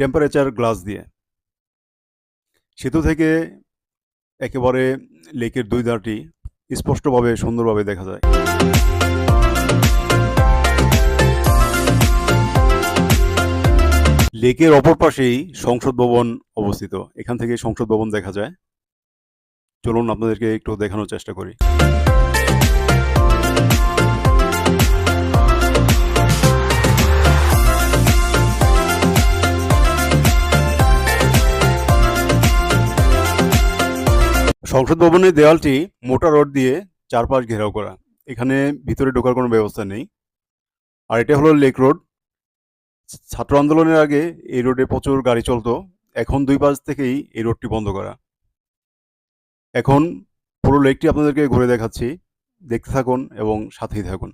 Temperature glass দিয়ে। সেতু থেকে একেবারে লেকের দুই ধারটি স্পষ্টভাবে সুন্দরভাবে দেখা যায়। লেকের অপর পাশেই সংসদ ভবন অবস্থিত। এখান থেকে সংসদ ভবন দেখা যায়। চলুন আপনাদেরকে একটু দেখানোর চেষ্টা করি। সংসদ ভবনের দেওয়ালটি মোটা রড দিয়ে চারপাশ ঘেরাও করা। এখানে ভিতরে ঢোকার কোনো ব্যবস্থা নেই। আর এটা হলো লেক রোড। ছাত্র আন্দোলনের আগে এই রোডে প্রচুর গাড়ি চলতো। এখন দুই পাশ থেকেই এই রোডটি বন্ধ করা। এখন পুরো লেকটি আপনাদেরকে ঘুরে দেখাচ্ছি। দেখতে থাকুন এবং সাথেই থাকুন।